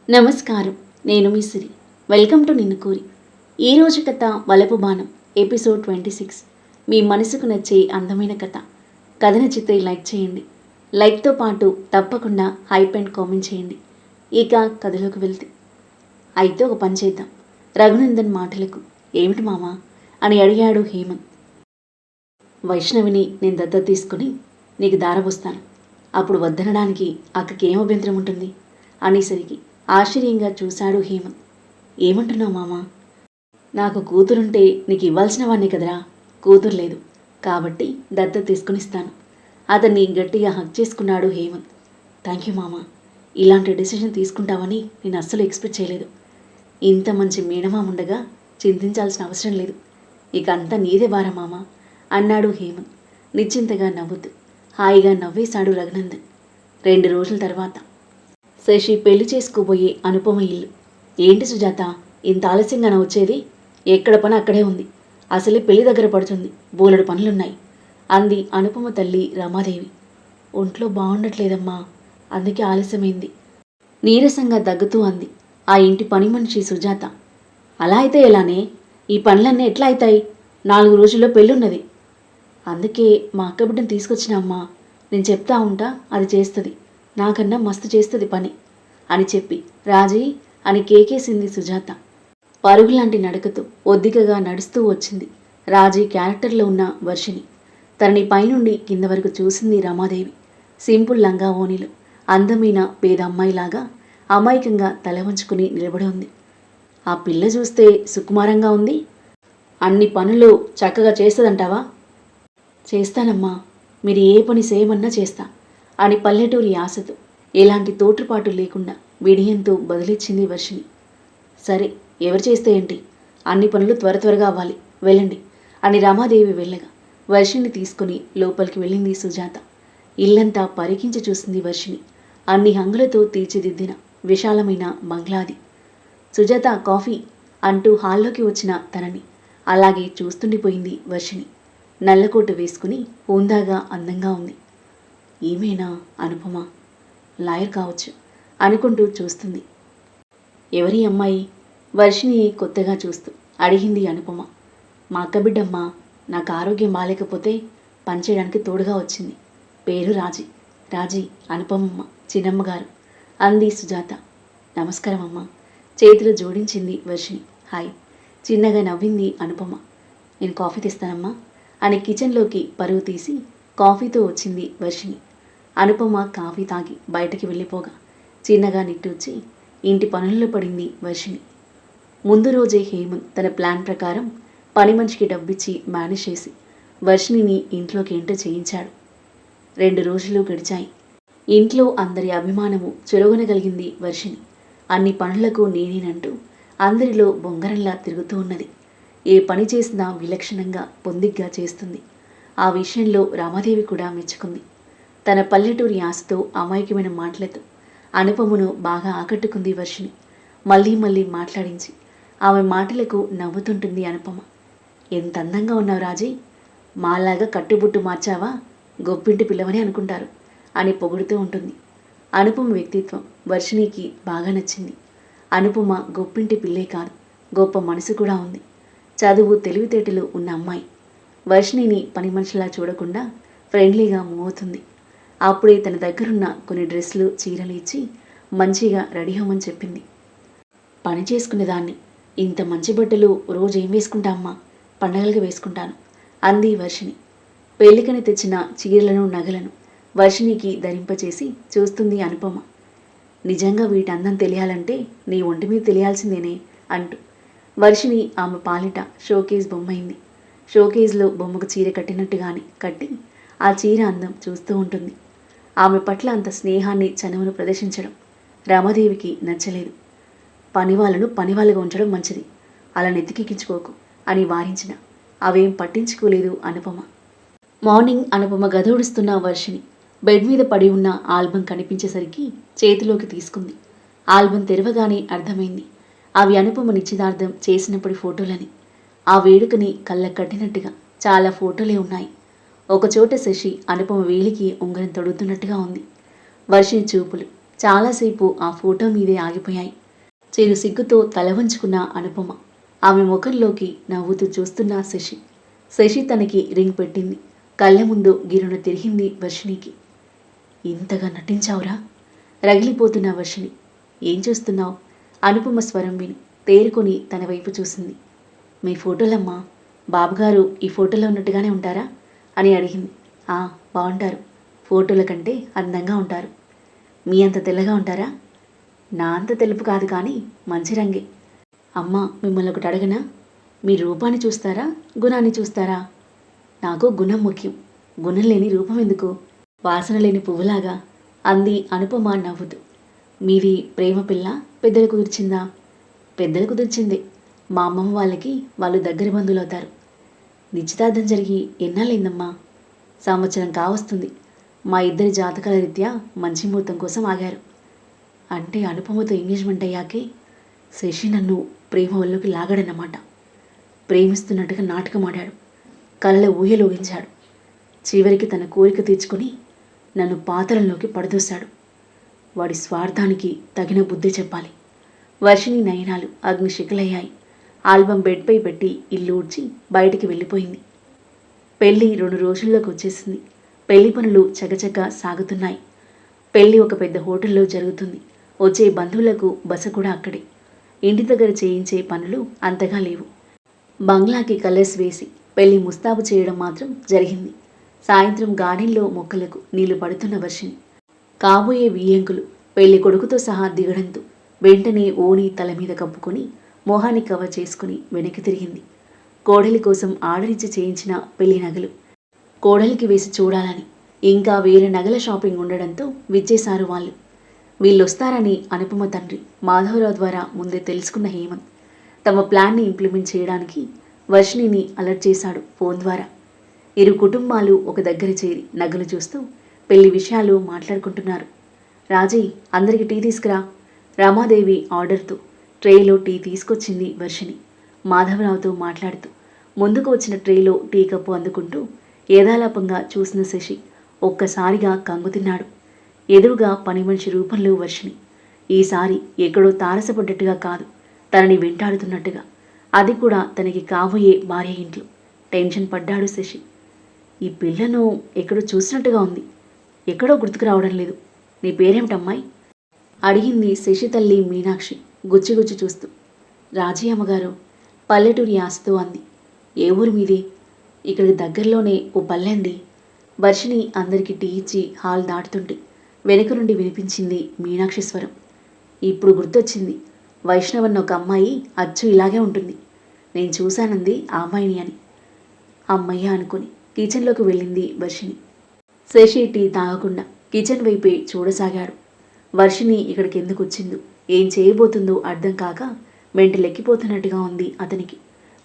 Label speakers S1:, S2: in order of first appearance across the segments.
S1: నమస్కారం. నేను మీ సిరి. Welcome to నిన్ను కోరి. ఈరోజు కథ వలపు బాణం ఎపిసోడ్ 26. మీ మనసుకు నచ్చే అందమైన కథ. కథ నచ్చితే లైక్ చేయండి. లైక్తో పాటు తప్పకుండా హైప్ అండ్ కామెంట్ చేయండి. ఇక కథలోకి వెళ్తే, అయితే ఒక పని చేద్దాం. రఘునందన్ మాటలకు ఏమిటి మామా అని అడిగాడు హేమంత్. వైష్ణవిని నేను దత్తత తీసుకుని నీకు దారబోస్తాను. అప్పుడు వద్దనడానికి అక్కకి ఏం అభ్యంతరం ఉంటుంది అనేసరికి ఆశ్చర్యంగా చూశాడు హేమంత్. ఏమంటున్నావు మామా? నాకు కూతురుంటే నీకు ఇవ్వాల్సిన వాణ్ణి కదరా. కూతురు లేదు కాబట్టి దత్తత తీసుకునిస్తాను. అతన్ని గట్టిగా హక్ చేసుకున్నాడు హేమంత్. థ్యాంక్ యూ మామా. ఇలాంటి డెసిషన్ తీసుకుంటావని నేను అస్సలు ఎక్స్పెక్ట్ చేయలేదు. ఇంత మంచి మేనమాముండగా చింతించాల్సిన అవసరం లేదు. ఇక అంతా నీదే భారం మామా అన్నాడు హేమంత్ నిశ్చింతగా నవ్వుతూ. హాయిగా నవ్వేశాడు రఘునందన్. 2 రోజుల తర్వాత శశి పెళ్లి చేసుకోబోయే అనుపమ ఇల్లు. ఏంటి సుజాత, ఇంత ఆలస్యంగానే వచ్చేది? ఎక్కడ పని అక్కడే ఉంది. అసలే పెళ్లి దగ్గర పడుతుంది, బోలెడు పనులున్నాయి అంది అనుపమ తల్లి రమాదేవి. ఒంట్లో బాగుండట్లేదమ్మా, అందుకే ఆలస్యమైంది నీరసంగా దగ్గుతూ అంది ఆ ఇంటి పని మనిషి సుజాత. అలా అయితే ఎలానే? ఈ పనులన్నీ ఎట్లా అవుతాయి? 4 రోజుల్లో పెళ్ళున్నది. అందుకే మా అక్క బిడ్డను తీసుకొచ్చిన అమ్మా. నేను చెప్తా ఉంటా, అది చేస్తుంది. నాకన్నా మస్తు చేస్తుంది పని అని చెప్పి రాజీ అని కేకేసింది సుజాత. పరుగులాంటి నడకతో ఒద్దికగా నడుస్తూ వచ్చింది రాజీ క్యారెక్టర్లో ఉన్న వర్షిని. తనని పైనుండి కింద వరకు చూసింది రమాదేవి. సింపుల్ లంగా ఓణిలో అందమైన పేద అమ్మాయిలాగా అమాయకంగా తల వంచుకుని నిలబడి ఉంది. ఆ పిల్ల చూస్తే సుకుమారంగా ఉంది. అన్ని పనులు చక్కగా చేస్తుందంటావా? చేస్తానమ్మా, మీరు ఏ పని చేయమన్నా చేస్తా అని పల్లెటూరి ఆశతో ఎలాంటి తోట్రుపాటు లేకుండా విడియంతో బదిలిచ్చింది వర్షిని. సరే, ఎవరు చేస్తే ఏంటి? అన్ని పనులు త్వరగా అవ్వాలి, వెళ్ళండి అని రమాదేవి వెళ్ళగా వర్షిని తీసుకుని లోపలికి వెళ్ళింది సుజాత. ఇల్లంతా పరికించి చూసింది వర్షిని. అన్ని హంగులతో తీర్చిదిద్దిన విశాలమైన బంగ్లాది. సుజాత, కాఫీ అంటూ హాల్లోకి వచ్చిన తనని అలాగే చూస్తుండిపోయింది వర్షిని. నల్లకోటు వేసుకుని హోందాగా అందంగా ఉంది. ఏమేనా అనుపమ? లాయర్ కావచ్చు అనుకుంటూ చూస్తుంది. ఎవరి అమ్మాయి? వర్షిని కొత్తగా చూస్తూ అడిగింది అనుపమ. మా అక్కబిడ్డమ్మ. నాకు ఆరోగ్యం బాగాలేకపోతే పనిచేయడానికి తోడుగా వచ్చింది. పేరు రాజీ. రాజీ అనుపమమ్మ, చిన్నమ్మగారు అంది సుజాత. నమస్కారం అమ్మ. చేతులు జోడించింది వర్షిని. హాయ్. చిన్నగా నవ్వింది అనుపమ. నేను కాఫీ తెస్తానమ్మా అని కిచెన్లోకి పరుగు తీసి కాఫీతో వచ్చింది వర్షిని. అనుపమ కాఫీ తాగి బయటకి వెళ్ళిపోగా చిన్నగా నిట్టూర్చి ఇంటి పనుల్లో పడింది వర్షిని. ముందు రోజే హేమంత్ తన ప్లాన్ ప్రకారం పని మనిషికి డబ్బిచ్చి మేనేజ్ చేసి వర్షినిని ఇంట్లోకి ఎంటర్ చేయించాడు. 2 రోజులు గడిచాయి. ఇంట్లో అందరి అభిమానము చురగొనగలిగింది వర్షిని. అన్ని పనులకు నేనేనంటూ అందరిలో బొంగరంలా తిరుగుతూ ఉన్నది. ఏ పని చేసినా విలక్షణంగా పొందిగ్గా చేస్తుంది. ఆ విషయంలో రామాదేవి కూడా మెచ్చుకుంది. తన పల్లెటూరి ఆశతో అమాయకమైన మాటలతో అనుపమను బాగా ఆకట్టుకుంది వర్షిని. మళ్ళీ మళ్ళీ మాట్లాడించి ఆమె మాటలకు నవ్వుతుంటుంది అనుపమ. ఎంత అందంగా ఉన్నావు రాజీ, మాలాగా కట్టుబుట్టు మార్చావా, గొప్పింటి పిల్లవని అనుకుంటారు అని పొగుడుతూ ఉంటుంది. అనుపమ వ్యక్తిత్వం వర్షినికి బాగా నచ్చింది. అనుపమ గొప్పింటి పిల్లే కాదు, గొప్ప మనసు కూడా ఉంది. చదువు తెలివితేటలు ఉన్న అమ్మాయి. వర్షినిని పని మనిషిలా చూడకుండా ఫ్రెండ్లీగా మూవ్ అవుతుంది. అప్పుడే తన దగ్గరున్న కొన్ని డ్రెస్సులు చీరలు ఇచ్చి మంచిగా రెడీ అవ్వమని చెప్పింది. పని చేసుకునేదాన్ని, ఇంత మంచి బట్టలు రోజు ఏం వేసుకుంటా అమ్మా? పండగలుగా వేసుకుంటాను అంది వర్షిని. పెళ్లికని తెచ్చిన చీరలను నగలను వర్షినికి ధరింపచేసి చూస్తుంది అనుపమ. నిజంగా వీటి అందం తెలియాలంటే నీ ఒంటి మీద తెలియాల్సిందేనే అంటూ వర్షిని ఆమె పాలిట షోకేజ్ బొమ్మైంది. షోకేజ్లో బొమ్మకు చీర కట్టినట్టుగానే కట్టి ఆ చీర అందం చూస్తూ ఉంటుంది. ఆమె పట్ల అంత స్నేహాన్ని చనువును ప్రదర్శించడం రామాదేవికి నచ్చలేదు. పనివాళ్ళను పనివాళ్ళగా ఉంచడం మంచిది, అలా నెత్తికెక్కించుకోకు అని వారించిన అవేం పట్టించుకోలేదు అనుపమ. మార్నింగ్ అనుపమ గదోడుస్తున్న వర్షిని బెడ్ మీద పడి ఉన్న ఆల్బమ్ కనిపించేసరికి చేతిలోకి తీసుకుంది. ఆల్బమ్ తెరవగానే అర్థమైంది అవి అనుపమ నిశ్చితార్థం చేసినప్పటి ఫోటోలని. ఆ వేడుకని కళ్ళకు కట్టినట్టుగా చాలా ఫోటోలే ఉన్నాయి. ఒకచోట శశి అనుపమ వేలికి ఉంగరం తొడుగుతున్నట్టుగా ఉంది. వర్షిని చూపులు చాలాసేపు ఆ ఫోటో మీదే ఆగిపోయాయి. చిరు సిగ్గుతో తల వంచుకున్న అనుపమ. ఆమె ముఖంలోకి నవ్వుతూ చూస్తున్న శశి. శశి తనకి రింగ్ పెట్టింది. కళ్ళ ముందు గిరున తిరిగింది వర్షిణికి. ఇంతగా నటించావురా? రగిలిపోతున్న వర్షిణి. ఏం చూస్తున్నావు? అనుపమ స్వరం విని తేరుకొని తన వైపు చూసింది. మీ ఫోటోలమ్మా. బాబుగారు ఈ ఫోటోలో ఉన్నట్టుగానే ఉంటారా అని అడిగింది. బాగుంటారు. ఫోటోల కంటే అందంగా ఉంటారు. మీ అంత తెల్లగా ఉంటారా? నా అంత తెలుపు కాదు, కానీ మంచి రంగే. అమ్మ, మిమ్మల్ని ఒకటి అడగనా? మీ రూపాన్ని చూస్తారా, గుణాన్ని చూస్తారా? నాకు గుణం ముఖ్యం. గుణం లేని రూపం ఎందుకు? వాసన లేని పువ్వులాగా అంది అనుపమ నవ్వుతూ. మీది ప్రేమ పిల్ల పెద్దలు కుదిర్చిందా? పెద్దలు కుదిర్చిందే. మా అమ్మమ్మ వాళ్ళకి వాళ్ళు దగ్గర బంధువులవుతారు. నిశ్చితార్థం జరిగి ఎన్నాళ్ళైందమ్మా? సంవత్సరం కావస్తుంది. మా ఇద్దరి జాతకాల రీత్యా మంచి ముహూర్తం కోసం ఆగారు. అంటే అనుపమతో ఎంగేజ్మెంట్ అయ్యాకే శశి నన్ను ప్రేమ వల్లోకి లాగాడన్నమాట. ప్రేమిస్తున్నట్టుగా నాటకం ఆడాడు. కళ్ళ ఊయలోగించాడు. చివరికి తన కోరిక తీర్చుకొని నన్ను పాతరంలోకి పడదోశాడు. వాడి స్వార్థానికి తగిన బుద్ధి చెప్పాలి. వర్షిణి నయనాలు అగ్నిశిఖలయ్యాయి. ఆల్బం బెడ్పై పెట్టి ఇల్లు ఊడ్చి బయటికి వెళ్ళిపోయింది. పెళ్ళి 2 రోజుల్లోకి వచ్చేసింది. పెళ్లి పనులు చకచక సాగుతున్నాయి. పెళ్లి ఒక పెద్ద హోటల్లో జరుగుతుంది. వచ్చే బంధువులకు బస కూడా అక్కడే. ఇంటి దగ్గర చేయించే పనులు అంతగా లేవు. బంగ్లాకి కలర్స్ వేసి పెళ్లి ముస్తాబు చేయడం మాత్రం జరిగింది. సాయంత్రం గార్డెన్లో మొక్కలకు నీళ్లు పడుతున్న వర్షిణి. కాబోయే వియ్యంకులు పెళ్లి కొడుకుతో సహా దిగడంతో వెంటనే ఓణి తల మీద కప్పుకొని మొహాన్ని కవర్ చేసుకుని వెనక్కి తిరిగింది. కోడలి కోసం ఆర్డరిచ్చి చేయించిన పెళ్లి నగలు కోడలికి వేసి చూడాలని, ఇంకా వేరే నగల షాపింగ్ ఉండడంతో విచ్చేశారు వాళ్ళు. వీళ్ళొస్తారని అనుపమ తండ్రి మాధవరావు ద్వారా ముందే తెలుసుకున్న హేమంత్ తమ ప్లాన్ని ఇంప్లిమెంట్ చేయడానికి వర్షిణిని అలర్ట్ చేశాడు ఫోన్ ద్వారా. ఇరు కుటుంబాలు ఒక దగ్గర చేరి నగలు చూస్తూ పెళ్లి విషయాలు మాట్లాడుకుంటున్నారు. రాజీ, అందరికి టీ తీసుకురా. రామాదేవి ఆర్డర్తో ట్రేలో టీ తీసుకొచ్చింది వర్షిణి. మాధవరావుతో మాట్లాడుతూ ముందుకు వచ్చిన ట్రేలో టీ కప్పు అందుకుంటూ ఏదాలాపంగా చూసిన శశి ఒక్కసారిగా కంగుతిన్నాడు. ఎదురుగా పని మనిషి రూపంలో వర్షిణి. ఈసారి ఎక్కడో తారసపడ్డట్టుగా కాదు, తనని వెంటాడుతున్నట్టుగా. అది కూడా తనకి కాబోయే భార్య ఇంట్లో. టెన్షన్ పడ్డాడు శశి. ఈ పిల్లను ఎక్కడో చూసినట్టుగా ఉంది. ఎక్కడో గుర్తుకు రావడం లేదు. నీ పేరేమిటమ్మాయి? అడిగింది శశి తల్లి మీనాక్షి గుచ్చిగుచ్చి చూస్తూ. రాజీ అమ్మగారు, పల్లెటూరి ఆశతో అంది. ఏ ఊరు మీది? ఇక్కడికి దగ్గరలోనే ఓ పల్లెండి. వర్షిణి అందరికీ టీ ఇచ్చి హాల్ దాటుతుంటే వెనుక నుండి వినిపించింది మీనాక్షి స్వరం. ఇప్పుడు గుర్తొచ్చింది. వైష్ణవన్న ఒక అమ్మాయి అచ్చు ఇలాగే ఉంటుంది. నేను చూశానంది ఆ అమ్మాయిని అని. అమ్మయ్య అనుకుని కిచెన్లోకి వెళ్ళింది వర్షిణి. శశి టీ తాగకుండా కిచెన్ వైపే చూడసాగాడు. వర్షిణి ఇక్కడికి ఎందుకు వచ్చిందో, ఏం చేయబోతుందో అర్థం కాక మెంటలెక్కిపోతున్నట్టుగా ఉంది అతనికి.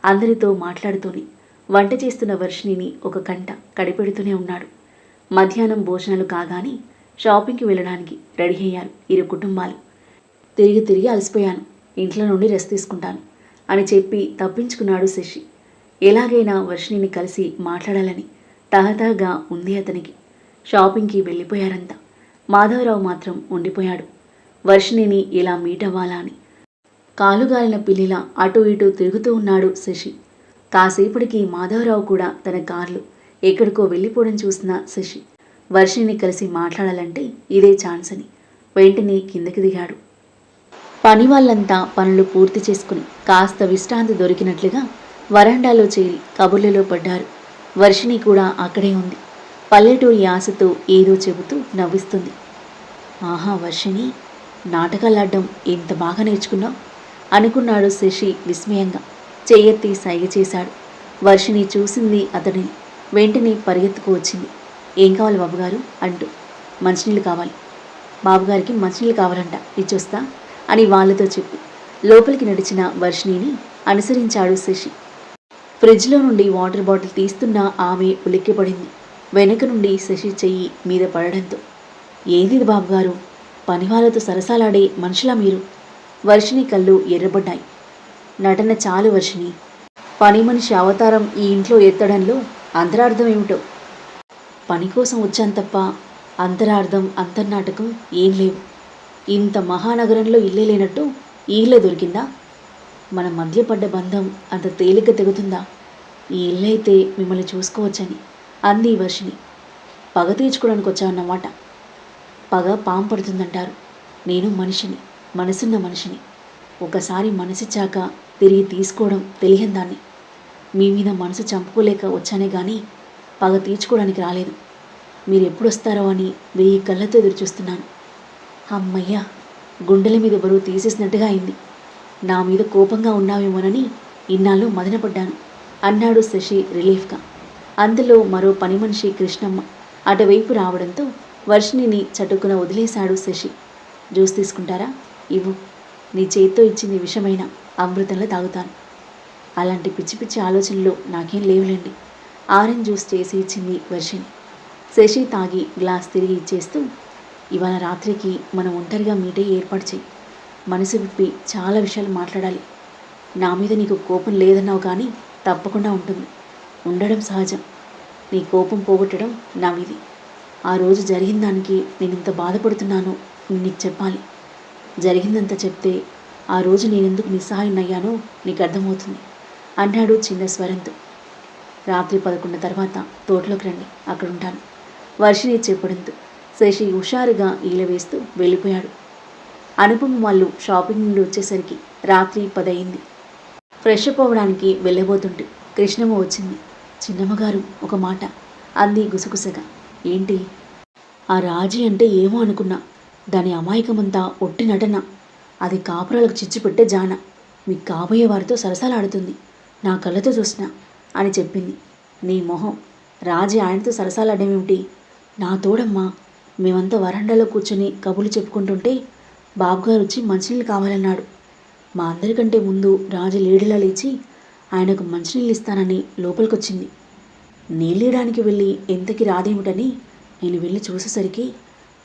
S1: అందరితో మాట్లాడుతూనే వంట చేస్తున్న వర్షిణిని ఒక కంట కడిపెడుతూనే ఉన్నాడు. మధ్యాహ్నం భోజనాలు కాగానే షాపింగ్కి వెళ్ళడానికి రెడీ అయ్యారు ఇరు కుటుంబాలు. తిరిగి తిరిగి అలసిపోయాను, ఇంట్లో నుండి రెస్ట్ తీసుకుంటాను అని చెప్పి తప్పించుకున్నాడు శశి. ఎలాగైనా వర్షిణిని కలిసి మాట్లాడాలని తహతహగా ఉంది అతనికి. షాపింగ్కి వెళ్ళిపోయారంతా. మాధవరావు మాత్రం ఉండిపోయాడు. వర్షిణిని ఇలా మీట్ అవ్వాలా అని కాలుగాలిన పిల్లిలా అటు ఇటు తిరుగుతూ ఉన్నాడు శశి. కాసేపటికి మాధవరావు కూడా తన కార్లు ఎక్కడికో వెళ్ళిపోవడం చూసిన శశి వర్షిణిని కలిసి మాట్లాడాలంటే ఇదే ఛాన్స్ అని వెంటనే కిందకి దిగాడు. పని వాళ్ళంతా పనులు పూర్తి చేసుకుని కాస్త విశ్రాంతి దొరికినట్లుగా వరండాలో చేరి కబుర్లలో పడ్డారు. వర్షిణి కూడా అక్కడే ఉంది. పల్లెటూరి ఆశతో ఏదో చెబుతూ నవ్విస్తుంది. ఆహా వర్షిణి, నాటకాలాడ్డం ఎంత బాగా నేర్చుకున్నావు అనుకున్నాడు శశి విస్మయంగా. చెయ్యెత్తి సైగ చేశాడు. వర్షిణి చూసింది అతడిని. వెంటనే పరిగెత్తుకు వచ్చింది. ఏం కావాలి బాబుగారు అంటూ. మంచినీళ్ళు కావాలి. బాబుగారికి మంచినీళ్ళు కావాలంట, ఇచ్చొస్తా అని వాళ్ళతో చెప్పి లోపలికి నడిచిన వర్షిణిని అనుసరించాడు శశి. ఫ్రిడ్జ్లో నుండి వాటర్ బాటిల్ తీస్తున్న ఆమె ఉలిక్కిపడింది. వెనుక నుండి శశి చెయ్యి మీద పడడంతో, ఏది బాబుగారు, పనివాళ్ళతో సరసాలాడే మనుషులా మీరు? వర్షిణి కళ్ళు ఎర్రబడ్డాయి. నటన చాలు వర్షిణి. పని మనిషి అవతారం ఈ ఇంట్లో ఎత్తడంలో అంతరార్థం ఏమిటో. పని కోసం వచ్చాను తప్ప అంతరార్థం అంతర్నాటకం ఏం లేవు. ఇంత మహానగరంలో ఇల్లే లేనట్టు ఈ ఇల్లే దొరికిందా? మన మధ్య పడ్డ బంధం అంత తేలిక తెగుతుందా? ఈ ఇల్లైతే మిమ్మల్ని చూసుకోవచ్చని అంది వర్షిణి. పగ తీర్చుకోవడానికి వచ్చావన్నమాట. పగ పాము పడుతుందంటారు. నేను మనిషిని, మనసున్న మనిషిని. ఒకసారి మనసిచ్చాక తిరిగి తీసుకోవడం తెలియని దాన్ని. మీ మీద మనసు చంపుకోలేక వచ్చానే కానీ పగ తీర్చుకోవడానికి రాలేదు. మీరు ఎప్పుడు వస్తారో అని 1000 కళ్ళతో ఎదురుచూస్తున్నాను. అమ్మయ్యా, గుండెల మీద బరువు తీసేసినట్టుగా అయింది. నా మీద కోపంగా ఉన్నావేమోనని ఇన్నాళ్ళు మదనపడ్డాను అన్నాడు శశి రిలీఫ్గా. అందులో మరో పని మనిషి కృష్ణమ్మ అటువైపు రావడంతో వర్షిణిని చటుకున వదిలేశాడు శశి. జ్యూస్ తీసుకుంటారా? ఇవ్వు. నీ చేత్తో ఇచ్చింది విషమైన అమృతంలో తాగుతాను. అలాంటి పిచ్చి పిచ్చి ఆలోచనలు నాకేం లేవులేండి. ఆరెంజ్ జ్యూస్ చేసి ఇచ్చింది వర్షిణి. శశి తాగి గ్లాస్ తిరిగి ఇచ్చేస్తూ, ఇవాళ రాత్రికి మనం ఒంటరిగా మీటే ఏర్పాటు చేయి. మనసు విప్పి చాలా విషయాలు మాట్లాడాలి. నా మీద నీకు కోపం లేదన్నావు కానీ తప్పకుండా ఉంటుంది. ఉండడం సహజం. నీ కోపం పోగొట్టడం నా విధి. ఆ రోజు జరిగిన దానికి నేను ఇంత బాధపడుతున్నానో నీకు చెప్పాలి. జరిగిందంతా చెప్తే ఆ రోజు నేనెందుకు నిస్సహాయనయ్యానో నీకు అర్థమవుతుంది అన్నాడు చిన్న స్వరంతో. రాత్రి 11 తర్వాత తోటలోకి రండి, అక్కడుంటాను వర్షిణి చెప్పడంతో శశి హుషారుగా ఈల వేస్తూ వెళ్ళిపోయాడు. అనుపమ వాళ్ళు షాపింగ్ నుండి వచ్చేసరికి రాత్రి 10 అయింది. ఫ్రెష్ అప్ అవ్వడానికి వెళ్ళబోతుంటే కృష్ణమ్మ వచ్చింది. చిన్నమ్మగారు ఒక మాట అంది గుసగుసగా. ఏంటి? ఆ రాజీ అంటే ఏమో అనుకున్నా. దాని అమాయకమంతా ఒట్టి నటన. అది కాపురాలకు చిచ్చు పెట్టే జాన. మీ కాబోయే వారితో సరసాలాడుతుంది. నా కళ్ళతో చూసినా అని చెప్పింది. నీ మొహం. రాజీ ఆయనతో సరసాలాడేమేమిటి? నా తోడమ్మా. మేమంతా వరండాలో కూర్చొని కబుర్లు చెప్పుకుంటుంటే బాబుగారు వచ్చి మంచినీళ్ళు కావాలన్నాడు. మా అందరికంటే ముందు రాజు లేడిలా లేచి ఆయనకు మంచినీళ్ళు ఇస్తానని లోపలికొచ్చింది. నీళ్ళేయడానికి వెళ్ళి ఎంతకి రాదేమిటని నేను వెళ్ళి చూసేసరికి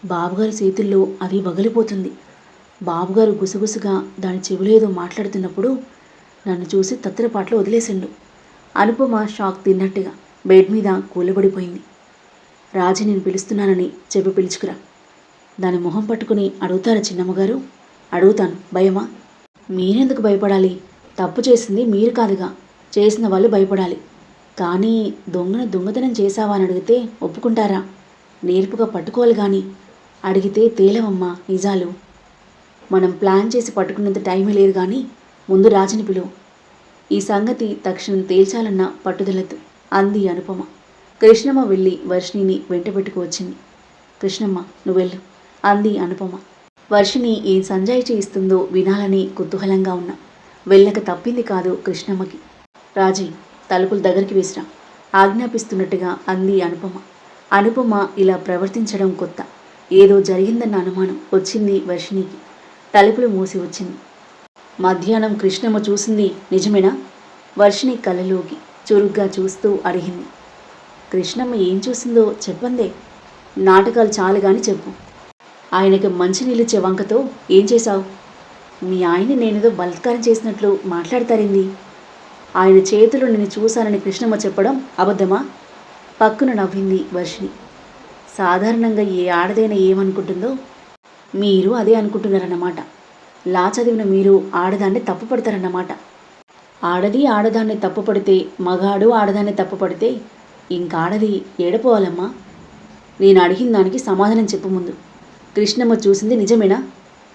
S1: బాబుగారి చేతుల్లో అది వగిలిపోతుంది. బాబుగారు గుసగుసగా దాని చెవిలో ఏదో మాట్లాడుతున్నప్పుడు నన్ను చూసి తత్తరపాట్లో వదిలేసిండు. అనుపమ షాక్ తిన్నట్టుగా బెడ్ మీద కూలబడిపోయింది. రాజీ నేను పిలుస్తున్నానని చెప్పి పిలుచుకురా. దాని మొహం పట్టుకుని అడుగుతారా చిన్నమ్మగారు? అడుగుతాను. భయమా? మీరెందుకు భయపడాలి? తప్పు చేసింది మీరు కాదుగా, చేసిన వాళ్ళు భయపడాలి. కానీ దొంగతనం చేశావా అని అడిగితే ఒప్పుకుంటారా? నేర్పుగా పట్టుకోవాలి కానీ అడిగితే తేలవమ్మా నిజాలు. మనం ప్లాన్ చేసి పట్టుకునేంత టైమే లేదు కానీ ముందు రాజుని పిలువు. ఈ సంగతి తక్షణం తేల్చాలన్న పట్టుదలతో అంది అనుపమ. కృష్ణమ్మ వెళ్ళి వర్షిణిని వెంటబెట్టుకు వచ్చింది. కృష్ణమ్మ నువ్వు వెళ్ళు అంది అనుపమ. వర్షిణి ఏం సంజాయిషి ఇస్తుందో వినాలని కుతూహలంగా ఉన్నా వెళ్ళక తప్పింది కాదు కృష్ణమ్మకి. రాజీ, తలుపులు దగ్గరికి వేసిరా ఆజ్ఞాపిస్తున్నట్టుగా అంది అనుపమ. అనుపమ ఇలా ప్రవర్తించడం కొత్త. ఏదో జరిగిందన్న అనుమానం వచ్చింది వర్షిణికి. తలుపులు మూసి వచ్చింది. మధ్యాహ్నం కృష్ణమ్మ చూసింది నిజమేనా? వర్షిణి కళ్ళలోకి చురుగ్గా చూస్తూ అడిగింది. కృష్ణమ్మ ఏం చూసిందో చెప్పందే. నాటకాలు చాలు గాని చెప్పు. ఆయనకి మంచినీళ్ళిచ్చే వంకతో ఏం చేశావు? మీ ఆయన్ని నేనేదో బలాత్కారం చేసినట్లు మాట్లాడతారేంది? ఆయన చేతులు నిన్ను చూశానని కృష్ణమ్మ చెప్పడం అబద్ధమా? పక్కున నవ్వింది వర్షిణి. సాధారణంగా ఏ ఆడదైనా ఏమనుకుంటుందో మీరు అదే అనుకుంటున్నారన్నమాట. లా చదివిన మీరు ఆడదాన్ని తప్పుపడతారన్నమాట. ఆడదాన్ని తప్పుపడితే, మగాడు ఆడదాన్ని తప్పుపడితే ఇంకాడది ఏడపోవాలమ్మా. నేను అడిగిన దానికి సమాధానం చెప్పు ముందు. కృష్ణమ్మ చూసింది నిజమేనా?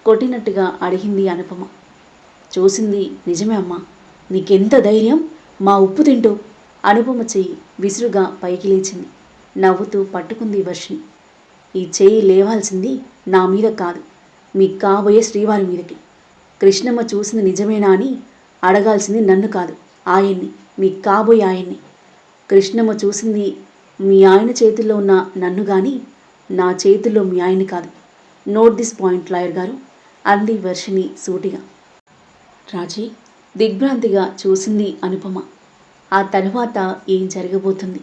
S1: కొట్టినట్టుగా అడిగింది అనుపమ. చూసింది నిజమే అమ్మా. నీకెంత ధైర్యం మా ఉప్పు తింటూ? అనుపమ చెయ్యి విసురుగా పైకి లేచింది. నవ్వుతూ పట్టుకుంది వర్షిణి. ఈ చెయ్యి లేవాల్సింది నా మీద కాదు, మీ కాబోయే శ్రీవారి మీదకి. కృష్ణమ్మ చూసింది నిజమేనా అని అడగాల్సింది నన్ను కాదు, ఆయన్ని, మీ కాబోయే ఆయన్ని. కృష్ణమ్మ చూసింది మీ ఆయన చేతుల్లో ఉన్న నన్ను కానీ నా చేతుల్లో మీ ఆయన్ని కాదు. నోట్ దిస్ పాయింట్ లాయర్ గారు అంది వర్షిణి సూటిగా. రాజీ దిగ్భ్రాంతిగా చూసింది అనుపమ. ఆ తర్వాత ఏం జరగబోతుంది?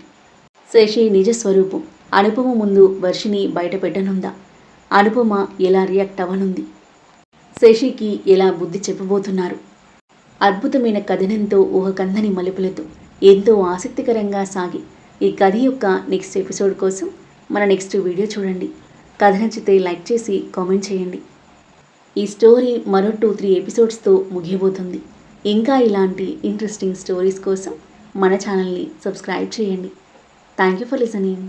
S1: శశి నిజస్వరూపం అనుపమ ముందు వర్షిణి బయట పెట్టనుందా? అనుపమ ఎలా రియాక్ట్ అవ్వనుంది? శశికి ఎలా బుద్ధి చెప్పబోతున్నారు? అద్భుతమైన కథనంతో ఊహకందని మలుపులతో ఎంతో ఆసక్తికరంగా సాగి ఈ కథ యొక్క నెక్స్ట్ ఎపిసోడ్ కోసం మన నెక్స్ట్ వీడియో చూడండి. కథ నచ్చితే లైక్ చేసి కామెంట్ చేయండి. ఈ స్టోరీ మరో 2-3 ఎపిసోడ్స్తో ముగియబోతుంది. ఇంకా ఇలాంటి ఇంట్రెస్టింగ్ స్టోరీస్ కోసం మన ఛానల్ని సబ్స్క్రైబ్ చేయండి. Thank you for listening.